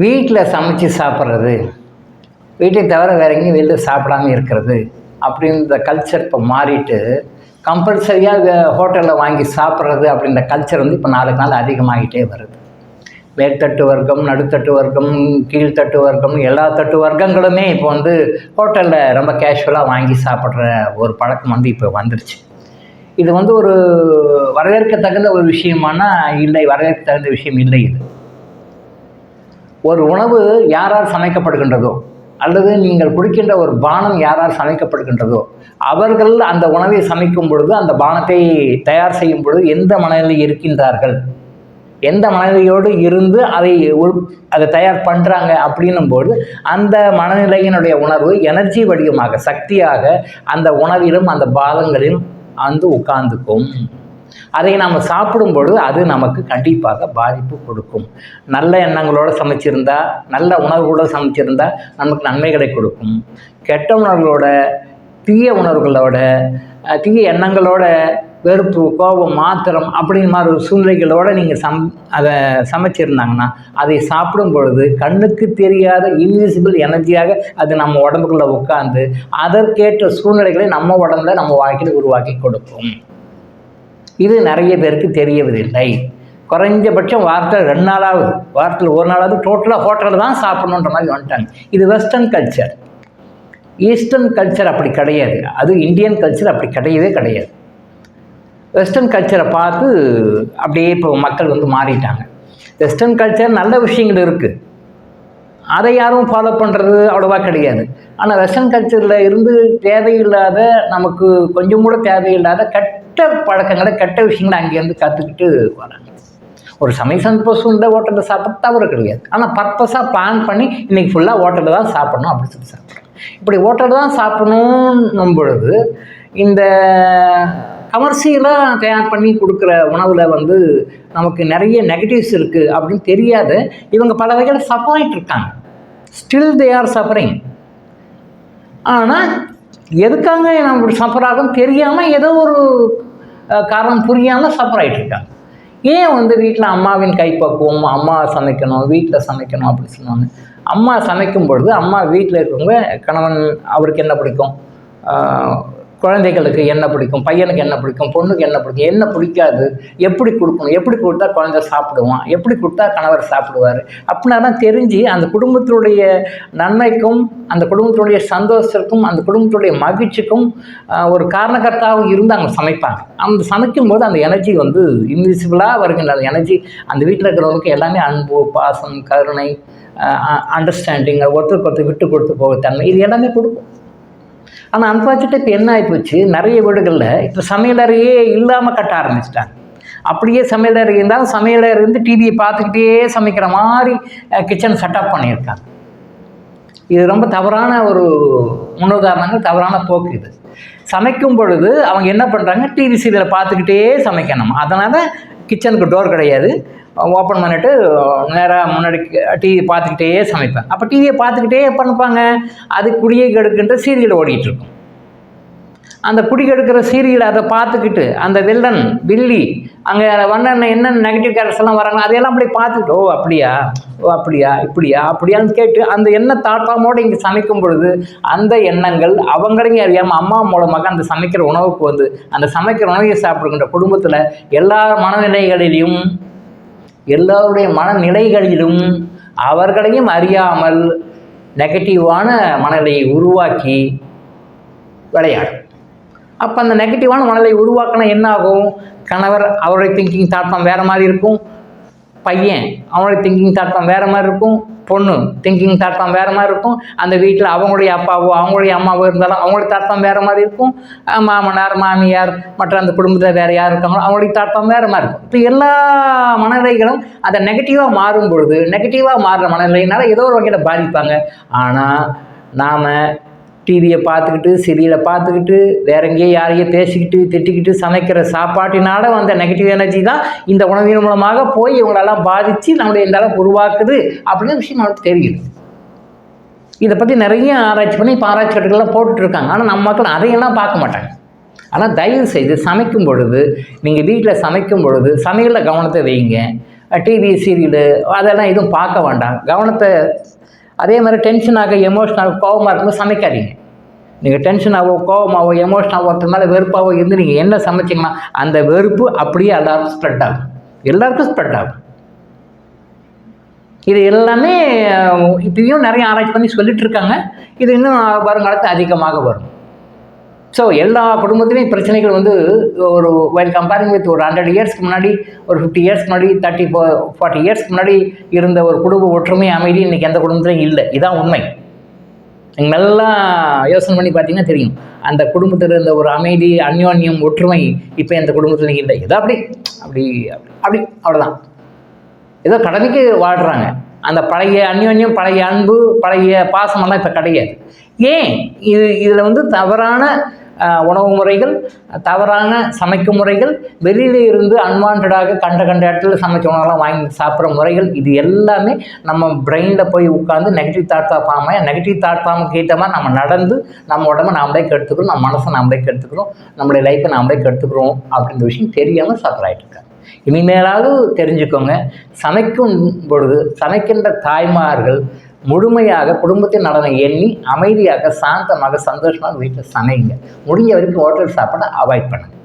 வீட்டில் சமைச்சு சாப்பிட்றது, வீட்டை தவிர வேற எங்கேயும் வெளில சாப்பிடாம இருக்கிறது அப்படின்ற கல்ச்சர் இப்போ மாறிட்டு, கம்பல்சரியாக ஹோட்டலில் வாங்கி சாப்பிட்றது அப்படின்ற கல்ச்சர் வந்து இப்போ நாளுக்கு நாள் அதிகமாகிட்டே வருது. மேல்தட்டு வர்க்கம், நடுத்தட்டு வர்க்கம், கீழ்த்தட்டு வர்க்கம், எல்லா தட்டு வர்க்கங்களுமே இப்போ வந்து ஹோட்டலில் ரொம்ப கேஷுவலாக வாங்கி சாப்பிட்ற ஒரு பழக்கம் வந்து இப்போ வந்துருச்சு. இது வந்து ஒரு வரவேற்கத்தகுந்த ஒரு விஷயமானா இல்லை, வரவேற்க தகுந்த விஷயம் இல்லை. இது ஒரு உணவு யாரால் சமைக்கப்படுகின்றதோ அல்லது நீங்கள் குடிக்கின்ற ஒரு பானம் யாரால் சமைக்கப்படுகின்றதோ அவர்கள் அந்த உணவை சமைக்கும் பொழுது, அந்த பானத்தை தயார் செய்யும் பொழுது எந்த மனநிலையில் இருக்கின்றார்கள், எந்த மனநிலையோடு இருந்து அதை தயார் பண்ணுறாங்க அப்படின்னும்போது அந்த மனநிலையினுடைய உணர்வு எனர்ஜி வடிவமாக, சக்தியாக அந்த உணவிலும் அந்த பாதங்களிலும் வந்து உட்கார்ந்துக்கும். அதை நாம் சாப்பிடும் பொழுது அது நமக்கு கண்டிப்பாக பாதிப்பு கொடுக்கும். நல்ல எண்ணங்களோடு சமைச்சிருந்தா, நல்ல உணவுகளோடு சமைச்சிருந்தா நமக்கு நன்மைகளை கொடுக்கும். கெட்ட உணர்வுகளோட, தீய உணர்வுகளோட, தீய எண்ணங்களோட, வெறுப்பு, கோபம், மாத்திரம் அப்படிங்கிற மாதிரி ஒரு சூழ்நிலைகளோடு நீங்கள் அதை சமைச்சிருந்தாங்கன்னா அதை சாப்பிடும் பொழுது கண்ணுக்கு தெரியாத இன்விசிபிள் எனர்ஜியாக அது நம்ம உடம்புக்குள்ளே உட்கார்ந்து அதற்கேற்ற சூழ்நிலைகளை நம்ம உடம்புல, நம்ம வாழ்க்கையில் உருவாக்கி கொடுக்கும். இது நிறைய பேருக்கு தெரியவதில்லை. குறைஞ்சபட்சம் வாரத்தில் 2 நாளாவது, வாரத்தில் 1 நாளாவது டோட்டலாக ஹோட்டலில் தான் சாப்பிடணுன்ற மாதிரி வந்துட்டாங்க. இது வெஸ்டர்ன் கல்ச்சர். ஈஸ்டர்ன் கல்ச்சர் அப்படி கிடையாது. அது இந்தியன் கல்ச்சர் அப்படி கிடையவே கிடையாது. வெஸ்டர்ன் கல்ச்சரை பார்த்து அப்படியே இப்போ மக்கள் வந்து மாறிட்டாங்க. வெஸ்டர்ன் கல்ச்சர் நல்ல விஷயங்கள் இருக்குது, அதை யாரும் ஃபாலோ பண்ணுறது அவ்வளோவா கிடையாது. ஆனால் வெஸ்டர்ன் கல்ச்சரில் இருந்து தேவையில்லாத, நமக்கு கொஞ்சம் கூட தேவையில்லாத கெட்ட பழக்கங்களை, கெட்ட விஷயங்களை அங்கேருந்து கற்றுக்கிட்டு வராங்க. ஒரு சந்தோஷம் ஹோட்டலில் சாப்பிட தவறு கிடையாது. ஆனால் பர்பஸாக பிளான் பண்ணி இன்றைக்கி ஃபுல்லாக ஹோட்டலில் தான் சாப்பிடணும் அப்படின்னு சொல்லி சாப்பிட்றோம். இப்படி ஹோட்டலில் தான் சாப்பிடணும் பொழுது இந்த கமர்ஷியலாக தயார் பண்ணி கொடுக்குற உணவில் வந்து நமக்கு நிறைய நெகட்டிவ்ஸ் இருக்குது அப்படின்னு தெரியாத இவங்க பல வகையில் சஃபர் ஆகிட்டு இருக்காங்க. Still they are suffering. ஆனால் எதுக்காக நம்ம இப்படி சஃபர் ஆகும் தெரியாமல், ஏதோ ஒரு காரணம் புரியாமல் சஃபர் ஆகிட்டு இருக்காங்க. ஏன் வந்து வீட்டில் அம்மாவின் கைப்பக்குவம், அம்மா சமைக்கணும், வீட்டில் சமைக்கணும் அப்படின்னு சொல்லுவாங்க. அம்மா சமைக்கும் பொழுது, அம்மா வீட்டில் இருக்கவங்க, கணவன் அவருக்கு என்ன பிடிக்கும், குழந்தைகளுக்கு என்ன பிடிக்கும், பையனுக்கு என்ன பிடிக்கும், பொண்ணுக்கு என்ன பிடிக்கும், என்ன பிடிக்காது, எப்படி கொடுக்கணும், எப்படி கொடுத்தா குழந்தை சாப்பிடுவான், எப்படி கொடுத்தா கணவர் சாப்பிடுவார் அப்படின்னா தெரிஞ்சு அந்த குடும்பத்தினுடைய நன்மைக்கும், அந்த குடும்பத்தினுடைய சந்தோஷத்திற்கும், அந்த குடும்பத்தினுடைய மகிழ்ச்சிக்கும் ஒரு காரணகர்த்தாவும் இருந்து அவங்க சமைப்பாங்க. அந்த சமைக்கும்போது அந்த எனர்ஜி வந்து இன்விசிபிளாக வருகின்ற அந்த எனர்ஜி அந்த வீட்டில் இருக்கிறவங்களுக்கு எல்லாமே அன்பு, பாசம், கருணை, அண்டர்ஸ்டாண்டிங், ஒருத்தருக்கு விட்டு கொடுத்து போக தன்மை, இது எல்லாமே கொடுக்கும். ஆனால் அன்பார்ச்சுனேட்லி இப்போ என்ன ஆகிப்போச்சு, நிறைய வீடுகளில் இப்போ சமையலறையே இல்லாமல் கட்ட ஆரம்பிச்சிட்டாங்க. அப்படியே சமையலறை இருந்தாலும் சமையலறை இருந்து டிவியை பார்த்துக்கிட்டே சமைக்கிற மாதிரி கிச்சன் செட்டப் பண்ணியிருக்காங்க. இது ரொம்ப தவறான ஒரு முன்னுதாரணங்கள், தவறான போக்கு. இது சமைக்கும் பொழுது அவங்க என்ன பண்ணுறாங்க, டிவி சீரியலை பார்த்துக்கிட்டே சமைக்கணும். அதனால் கிச்சனுக்கு டோர் கிடையாது, ஓப்பன் பண்ணிவிட்டு நேராக முன்னாடி டிவி பார்த்துக்கிட்டே சமைப்பேன். அப்போ டிவியை பார்த்துக்கிட்டே பண்ணிப்பாங்க, அது குடியை கெடுக்கின்ற சீரியல் ஓடிட்டுருக்கும். அந்த குடி கெடுக்கிற சீரியல் அதை பார்த்துக்கிட்டு அந்த வில்லன், வில்லி, அங்கே வண்ண என்னென்ன நெகட்டிவ் கேரக்டர்ஸ் எல்லாம் வராங்க அதையெல்லாம் அப்படி பார்த்துக்கிட்டு, ஓ அப்படியா, ஓ அப்படியா, இப்படியா, அப்படியான்னு கேட்டு அந்த எண்ணெய் தாட்டாமோடு இங்கே சமைக்கும் பொழுது அந்த எண்ணங்கள் அவங்களையும் அறியாமல் அம்மா மூலமாக அந்த சமைக்கிற உணவுக்கு வந்து அந்த சமைக்கிற உணவை சாப்பிடுகின்ற குடும்பத்தில் எல்லா மனநிலைகளிலும், எல்லோருடைய மனநிலைகளிலும் அவர்களையும் அறியாமல் நெகட்டிவான மனநிலையை உருவாக்கி விளையாடும். அப்போ அந்த நெகட்டிவான மனநிலையை உருவாக்கினா என்ன ஆகும், கணவர் அவருடைய திங்கிங் தாட்டம் வேறு மாதிரி இருக்கும், பையன் அவனுடைய திங்கிங் தாட்டம் வேறு மாதிரி இருக்கும், பொண்ணு திங்கிங் தாட்டம் வேறு மாதிரி இருக்கும், அந்த வீட்டில் அவங்களுடைய அப்பாவோ அவங்களுடைய அம்மாவோ இருந்தாலும் அவங்களுடைய தாட்டம் வேறு மாதிரி இருக்கும், மாமனார் மாமியார் மற்ற அந்த குடும்பத்தில் வேறு யார் இருக்காங்களோ அவங்களுடைய தாட்டம் வேறு மாதிரி இருக்கும். இப்போ எல்லா மனநிலைகளும் அதை நெகட்டிவாக மாறும் பொழுது, நெகட்டிவாக மாறுற மனநிலையினால ஏதோ ஒரு வகையில் பாதிப்பாங்க. ஆனால் நாம் டிவியை பார்த்துக்கிட்டு, சீரியலை பார்த்துக்கிட்டு, வேற எங்கேயோ யாரையோ பேசிக்கிட்டு திட்டிக்கிட்டு சமைக்கிற சாப்பாட்டினால வந்த நெகட்டிவ் எனர்ஜி தான் இந்த உணவின் மூலமாக போய் இவங்களெல்லாம் பாதித்து நம்மளுடைய இந்த அளவுக்கு உருவாக்குது அப்படிங்கிற விஷயம் நமக்கு தெரியுது. இதை பற்றி நிறைய ஆராய்ச்சி பண்ணி இப்போ ஆராய்ச்சிகள்லாம் போட்டுட்ருக்காங்க. ஆனால் நம்ம மக்கள் அதையெல்லாம் பார்க்க மாட்டாங்க. ஆனால் தயவு செய்து சமைக்கும் பொழுது, நீங்கள் வீட்டில் சமைக்கும் பொழுது சமையலில் கவனத்தை வைங்க. டிவி சீரியலு அதெல்லாம் எதுவும் பார்க்க வேண்டாம். கவனத்தை அதே மாதிரி டென்ஷனாக எமோஷனாக கோபமாக இருக்கும்போது சமைக்காதீங்க. நீங்கள் டென்ஷனாகவோ கோபமாகவோ எமோஷனாகவோ ஒருத்தர் மேலே வெறுப்பாகவோ இருந்து நீங்கள் என்ன சமைச்சிங்கன்னா அந்த வெறுப்பு அப்படியே எல்லாருக்கும் ஸ்ப்ரெட் ஆகும், எல்லாருக்கும் ஸ்ப்ரெட் ஆகும். இது எல்லாமே இப்பயும் நிறைய ஆராய்ச்சி பண்ணி சொல்லிட்டு இருக்காங்க. இது இன்னும் வருங்காலத்தில் அதிகமாக வரும். ஸோ எல்லா குடும்பத்திலையும் பிரச்சனைகள் வந்து ஒரு வைல் கம்பேரிங் வித் ஒரு 100 இயர்ஸ்க்கு முன்னாடி, ஒரு 50 இயர்ஸ்க்கு முன்னாடி, 40 இயர்ஸ்க்கு முன்னாடி இருந்த ஒரு குடும்ப ஒற்றுமை அமைதி இன்றைக்கி எந்த குடும்பத்திலையும் இல்லை. இதுதான் உண்மை. நீங்கள் நல்லா யோசனை பண்ணி பார்த்தீங்கன்னா தெரியும். அந்த குடும்பத்தில் இருந்த ஒரு அமைதி, அந்யோன்யம், ஒற்றுமை இப்போ எந்த குடும்பத்துலையும் இல்லை. ஏதோ அப்படி அப்படி அப்படி அவ்வளோதான். ஏதோ கடமைக்கு வாழ்கிறாங்க. அந்த பழைய அந்யோன்யம், பழைய அன்பு, பழைய பாசமெல்லாம் இப்போ கிடையாது. ஏன் இதில் வந்து தவறான உணவு முறைகள், தவறான சமைக்கும் முறைகள், வெளியில் இருந்து அன்வான்டாக கண்ட இடத்துல சமைச்ச உணவெல்லாம் வாங்கி சாப்பிட்ற முறைகள், இது எல்லாமே நம்ம பிரெயினில் போய் உட்காந்து நெகட்டிவ் தாட் ஃபார்முக்கு ஏற்ற மாதிரி நம்ம நடந்து நம்ம உடம்பை நாமளே கெடுத்துக்கிறோம், நம்ம மனசை நாமளே கெடுத்துக்கிறோம், நம்மளுடைய லைஃப்பை நாமளே கெடுத்துக்கிறோம் அப்படின்ற விஷயம் தெரியாமல் சஃபர் ஆகிட்டு இருக்காங்க. இனிமேலாவது தெரிஞ்சுக்கோங்க. சமைக்கும் பொழுது சமைக்கின்ற தாய்மார்கள் முழுமையாக குடும்பத்தின் நலனை எண்ணி அமைதியாக, சாந்தமாக, சந்தோஷமாக வீட்டில் சமைங்க. முடிஞ்ச வரைக்கும் ஹோட்டல் சாப்பாடை அவாய்ட் பண்ணுங்கள்.